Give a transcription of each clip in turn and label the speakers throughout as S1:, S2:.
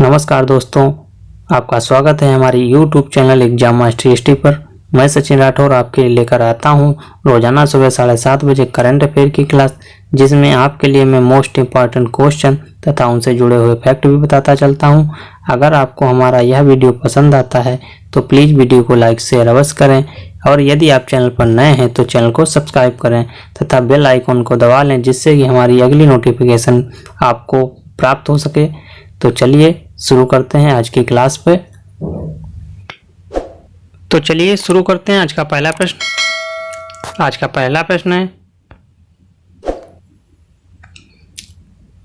S1: नमस्कार दोस्तों, आपका स्वागत है हमारी YouTube channel exam mastery history पर। मैं सचिन राठौर आपके लिए लेकर आता हूं रोजाना सुबह 7:30 बजे करंट अफेयर की क्लास, जिसमें आपके लिए मैं मोस्ट इम्पॉर्टेंट क्वेश्चन तथा उनसे जुड़े हुए फैक्ट भी बताता चलता हूं। अगर आपको हमारा यह वीडियो पसंद आता है तो प्लीज़ वीडियो को लाइक शेयर अवश्य करें, और यदि आप चैनल पर नए हैं तो चैनल को सब्सक्राइब करें तथा बेल आइकॉन को दबा लें, जिससे कि हमारी अगली नोटिफिकेशन आपको प्राप्त हो सके। तो चलिए शुरू करते हैं आज की क्लास पे। तो चलिए शुरू करते हैं आज का पहला प्रश्न। आज का पहला प्रश्न है,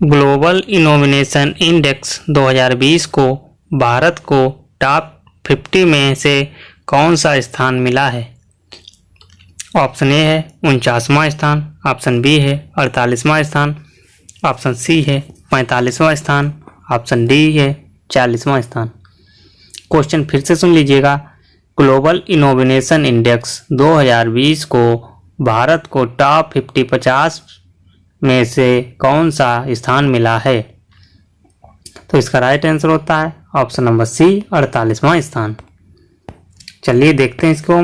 S1: ग्लोबल इनोवेशन इंडेक्स 2020 को भारत को टॉप 50 में से कौन सा स्थान मिला है? ऑप्शन ए है 49वां स्थान, ऑप्शन बी है 48वां स्थान, ऑप्शन सी है 45वां स्थान, ऑप्शन डी है 40वां स्थान। क्वेश्चन फिर से सुन लीजिएगा। ग्लोबल इनोवेशन इंडेक्स 2020 को भारत को टॉप 50 में से कौन सा स्थान मिला है? तो इसका राइट आंसर होता है ऑप्शन नंबर सी, 48वां स्थान। चलिए देखते हैं इसको।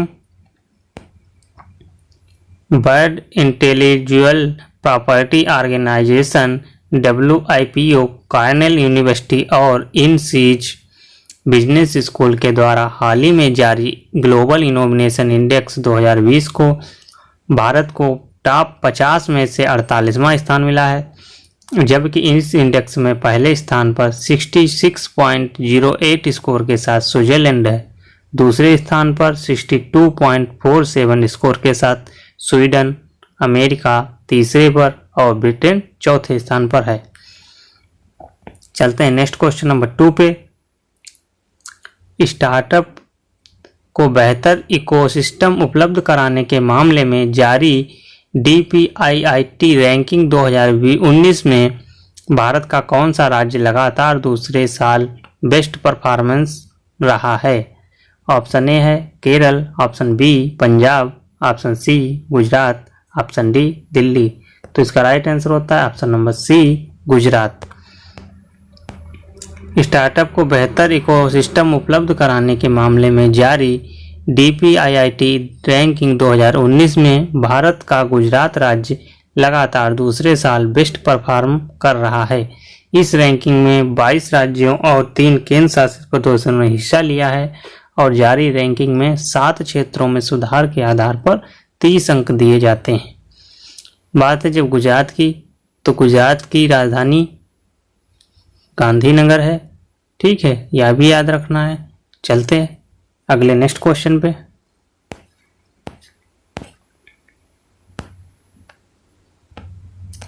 S1: World intellectual property organization WIPO Cornell university और इनसीज बिजनेस स्कूल के द्वारा हाल ही में जारी ग्लोबल इनोवेशन इंडेक्स 2020 को भारत को टॉप 50 में से 48वां स्थान मिला है, जबकि इस इंडेक्स में पहले स्थान पर 66.08 स्कोर के साथ स्विट्जरलैंड है, दूसरे स्थान पर 62.47 स्कोर के साथ स्वीडन, अमेरिका तीसरे पर और ब्रिटेन चौथे स्थान पर है। चलते हैं नेक्स्ट क्वेश्चन नंबर 2 पे। स्टार्टअप को बेहतर इकोसिस्टम उपलब्ध कराने के मामले में जारी DPIIT रैंकिंग 2019 में भारत का कौन सा राज्य लगातार दूसरे साल बेस्ट परफॉर्मेंस रहा है? ऑप्शन ए है Kerala, option B Punjab, option C Gujarat, option D Delhi. तो इसका राइट आंसर होता है option number C, Gujarat. Startup को बेहतर इकोसिस्टम उपलब्ध कराने के मामले में जारी DPIIT रैंकिंग 2019 में भारत का गुजरात राज्य लगातार दूसरे साल बेस्ट परफॉर्म कर रहा है। इस रैंकिंग में 22 राज्यों और 3 केंद्र शासित प्रदेशों ने हिस्सा लिया है, और जारी रैंकिंग में 7 क्षेत्रों में सुधार के आधार पर 30 अंक दिए जाते हैं। बात है जब गुजरात की, तो गुजरात की राजधानी गांधीनगर है, ठीक है, यह भी याद रखना है। चलते हैं अगले नेक्स्ट क्वेश्चन पे।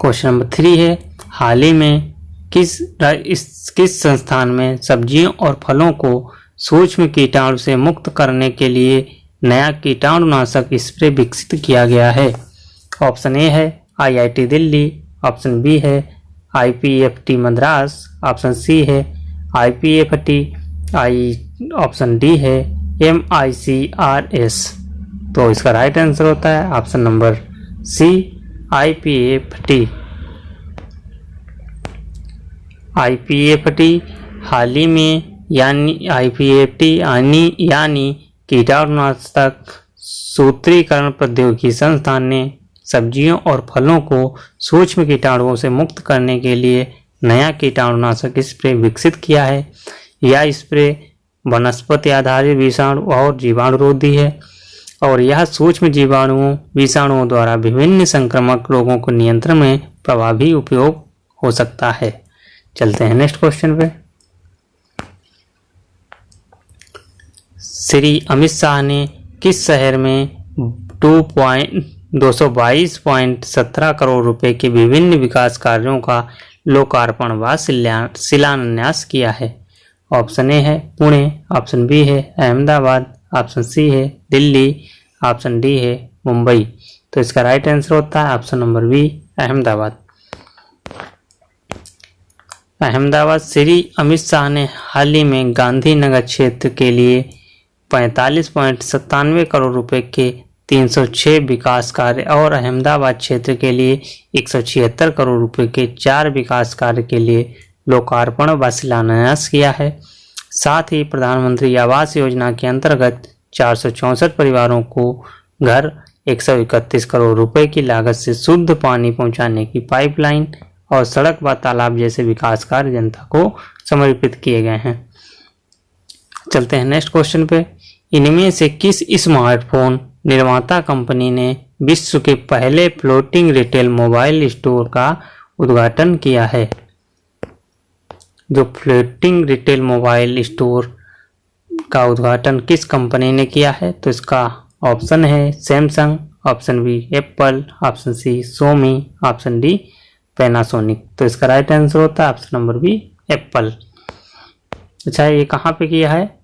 S1: क्वेश्चन नंबर 3 है, हाल ही में किस संस्थान में सब्जियों और फलों को सूक्ष्म कीटाणु से मुक्त करने के लिए नया कीटाणुनाशक स्प्रे विकसित किया गया है? ऑप्शन ए है IIT दिल्ली, ऑप्शन बी है IPFT मद्रास, ऑप्शन सी है IPFT, ऑप्शन डी है MICRS। तो इसका राइट आंसर होता है option number C, IPFT। IPFT हाल ही में यानी कीटाणुनाशक सूत्रीकरण प्रौद्योगिकी संस्थान ने सब्जियों और फलों को सूक्ष्म कीटाणुओं से मुक्त करने के लिए नया कीटाणुनाशक स्प्रे विकसित किया है। यह स्प्रे वनस्पति आधारित विषाणु और जीवाणुरोधी है, और यह सूक्ष्म विषाणुओं द्वारा विभिन्न संक्रामक रोगों को नियंत्रण में प्रभावी उपयोग हो सकता है। चलते हैं नेक्स्ट क्वेश्चन पे। श्री अमित शाह ने किस शहर में 222.17 करोड़ रुपए के विभिन्न विकास कार्यों का लोकार्पण व शिलान्यास किया है? ऑप्शन ए है पुणे, ऑप्शन बी है अहमदाबाद, ऑप्शन सी है दिल्ली, ऑप्शन डी है मुंबई। तो इसका राइट आंसर होता है option number B, Ahmedabad. Ahmedabad Shri Amit Shah ने हाल ही में गांधीनगर क्षेत्र के लिए 45.97 करोड़ रुपए के 306 विकास कार्य और अहमदाबाद क्षेत्र के लिए 176 करोड़ रुपए के 4 विकास कार्य के लिए लोकार्पण व शिलान्यास किया है। साथ ही प्रधानमंत्री आवास योजना के अंतर्गत 464 परिवारों को घर 131 करोड़ रुपए की लागत से शुद्ध पानी पहुंचाने की पाइपलाइन और सड़क व तालाब जैसे विकास कार्य जनता को समर्पित किए गए हैं। चलते हैं नेक्स्ट क्वेश्चन पे। इनमें से किस स्मार्टफोन निर्माता कंपनी ने विश्व के पहले फ्लोटिंग रिटेल मोबाइल स्टोर का उद्घाटन किया है? जो फ्लोटिंग रिटेल मोबाइल स्टोर का उद्घाटन किस कंपनी ने किया है? तो इसका ऑप्शन है Samsung, option B Apple, option C सोमी, ऑप्शन डी पैनासोनिक। तो इसका राइट आंसर होता है ऑप्शन नंबर बी एप्पल। अच्छा, ये कहाँ पे किया है?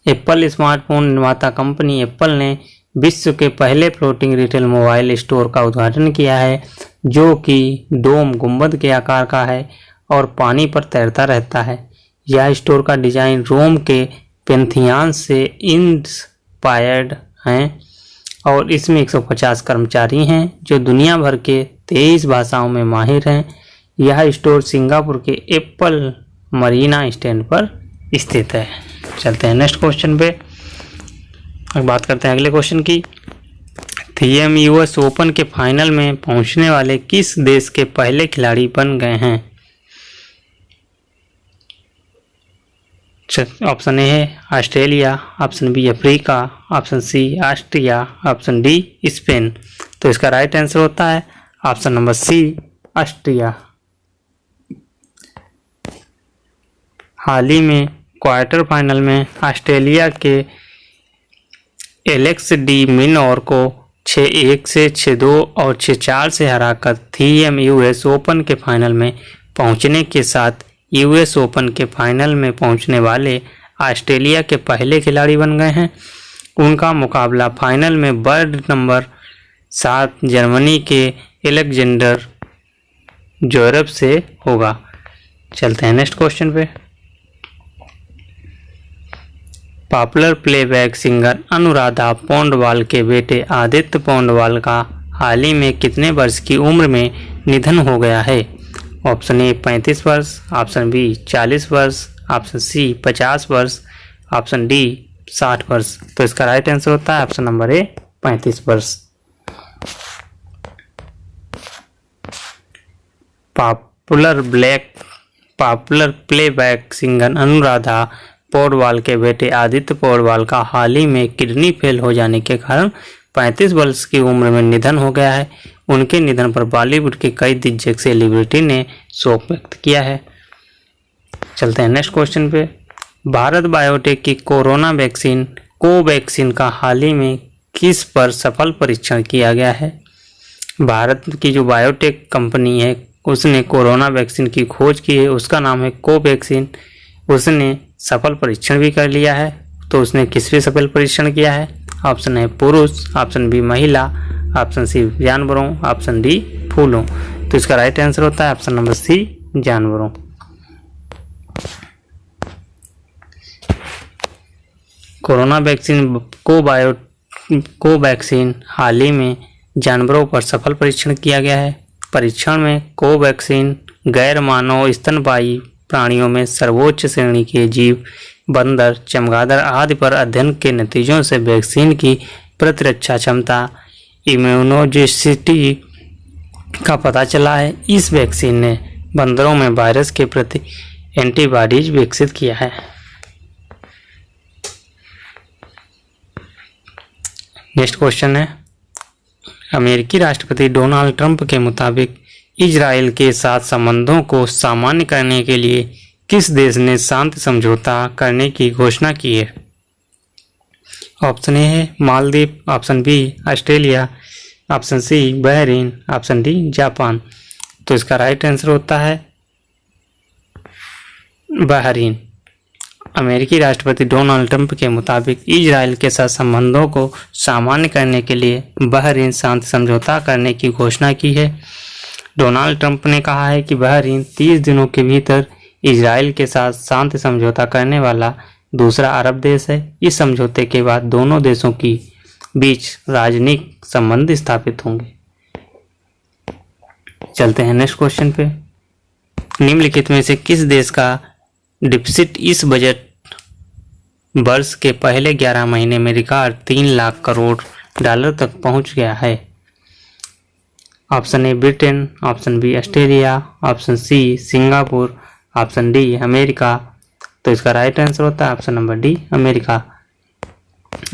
S1: एप्पल स्मार्टफोन निर्माता कंपनी एप्पल ने विश्व के पहले फ्लोटिंग रिटेल मोबाइल स्टोर का उद्घाटन किया है, जो कि डोम गुंबद के आकार का है और पानी पर तैरता रहता है। यह स्टोर का डिजाइन रोम के पेंथियान से इंस्पायर्ड हैं और इसमें 150 कर्मचारी हैं जो दुनिया भर के 23 भाषाओं में माहिर हैं। यह स्टोर सिंगापुर के एप्पल मरीना स्टैंड पर स्थित है। चलते हैं नेक्स्ट क्वेश्चन पे। अब बात करते हैं अगले क्वेश्चन की। थीएम यूएस ओपन के फाइनल में पहुंचने वाले किस देश के पहले खिलाड़ी बन गए हैं? ऑप्शन ए है Australia, option B Africa, option C Austria, option D Spain. तो इसका राइट आंसर होता है ऑप्शन नंबर सी ऑस्ट्रिया। हाल ही में क्वार्टर फाइनल में ऑस्ट्रेलिया के एलेक्स डी मिनोर को 6-1 से 6-2 और 6-4 से हराकर थीएम यूएस ओपन के फाइनल में पहुंचने के साथ यूएस ओपन के फाइनल में पहुंचने वाले ऑस्ट्रेलिया के पहले खिलाड़ी बन गए हैं। उनका मुकाबला फाइनल में वर्ल्ड नंबर 7 जर्मनी के एलेक्जेंडर ज्वेरेव से होगा। चलते हैं नेक्स्ट क्वेश्चन पे। Popular playback singer Anuradha Paudwal के बेटे आदित्य पौंडवाल का हाल ही में कितने वर्ष की उम्र में निधन हो गया है? ऑप्शन ए 35 वर्ष, ऑप्शन बी 40 वर्ष, ऑप्शन सी 50 वर्ष, ऑप्शन डी 60 वर्ष। तो इसका राइट आंसर होता है ऑप्शन नंबर ए 35 वर्ष। Popular playback singer Anuradha Paudwal के बेटे आदित्य पौडवाल का हाल ही में किडनी फेल हो जाने के कारण 35 वर्ष की उम्र में निधन हो गया है। उनके निधन पर बॉलीवुड के कई दिग्गज सेलिब्रिटी ने शोक व्यक्त किया है। चलते हैं नेक्स्ट क्वेश्चन पे। भारत बायोटेक की कोरोना वैक्सीन कोवैक्सीन का हाल ही में किस पर सफल परीक्षण किया गया है? भारत की जो बायोटेक कंपनी है उसने कोरोना वैक्सीन की खोज की है, उसका नाम है कोवैक्सीन। उसने सफल परीक्षण भी कर लिया है। तो उसने किस पे सफल परीक्षण किया है? ऑप्शन है पुरुष, ऑप्शन बी महिला, ऑप्शन सी जानवरों, ऑप्शन डी फूलों। तो इसका राइट आंसर होता है ऑप्शन नंबर सी जानवरों। कोरोना वैक्सीन कोवैक्सीन हाल ही में जानवरों पर सफल परीक्षण किया गया है। परीक्षण में कोवैक्सीन गैर मानव स्तनपायी प्राणियों में सर्वोच्च श्रेणी के जीव, बंदर, चमगादड़ आदि पर अध्ययन के नतीजों से वैक्सीन की प्रतिरक्षा क्षमता, इम्यूनोजेसिटी का पता चला है। इस वैक्सीन ने बंदरों में वायरस के प्रति एंटीबॉडीज विकसित किया है। नेक्स्ट क्वेश्चन है, अमेरिकी राष्ट्रपति डोनाल्ड ट्रंप के मुताबिक इजराइल के साथ संबंधों को सामान्य करने के लिए किस देश ने शांति समझौता करने की घोषणा की है? ऑप्शन ए है Maldives, option B Australia, option C Bahrain, option D Japan. तो इसका राइट आंसर होता है बहरीन। अमेरिकी राष्ट्रपति डोनाल्ड ट्रंप के मुताबिक इजराइल के साथ संबंधों को सामान्य करने के लिए बहरीन शांति समझौता करने की घोषणा की है। डोनाल्ड ट्रंप ने कहा है कि बहरीन 30 दिनों के भीतर इजराइल के साथ शांति समझौता करने वाला दूसरा अरब देश है। इस समझौते के बाद दोनों देशों की बीच राजनयिक संबंध स्थापित होंगे। चलते हैं नेक्स्ट क्वेश्चन पे। निम्नलिखित में से किस देश का डिफिसिट इस बजट वर्ष के पहले 11 महीने में रिकॉर्ड 3 लाख करोड़ डॉलर तक पहुंच गया है? Option A Britain, option B Australia, option C Singapore, option D America. तो इसका राइट आंसर होता है option number D America.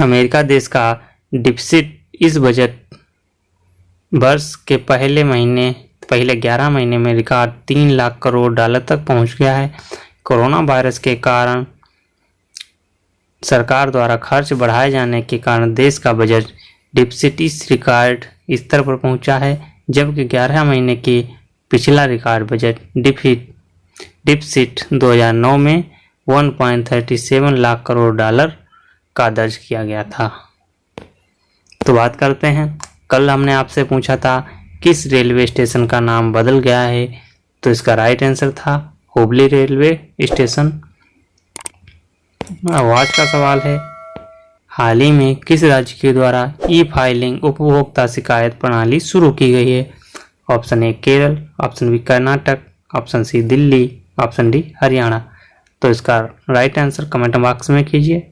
S1: America देश का डिफिसिट इस बजट वर्ष के पहले 11 महीने में रिकॉर्ड 3 लाख करोड़ डॉलर तक पहुंच गया है। कोरोना वायरस के कारण सरकार द्वारा खर्च बढ़ाए जाने के कारण देश का बजट डिफिसिट इस रिकॉर्ड स्तर पर पहुंचा है, जबकि 11 महीने के पिछला रिकॉर्ड बजट डिफिसिट 2009 में 1.37 लाख करोड़ डॉलर का दर्ज किया गया था। तो बात करते हैं, कल हमने आपसे पूछा था किस रेलवे स्टेशन का नाम बदल गया है, तो इसका राइट आंसर था हुबली रेलवे स्टेशन। अब आज का सवाल है, हाल ही में किस राज्य के द्वारा ई फाइलिंग उपभोक्ता शिकायत प्रणाली शुरू की गई है? Option A Kerala, option B Karnataka, option C Delhi, option D Haryana. तो इसका राइट आंसर कमेंट बॉक्स में कीजिए।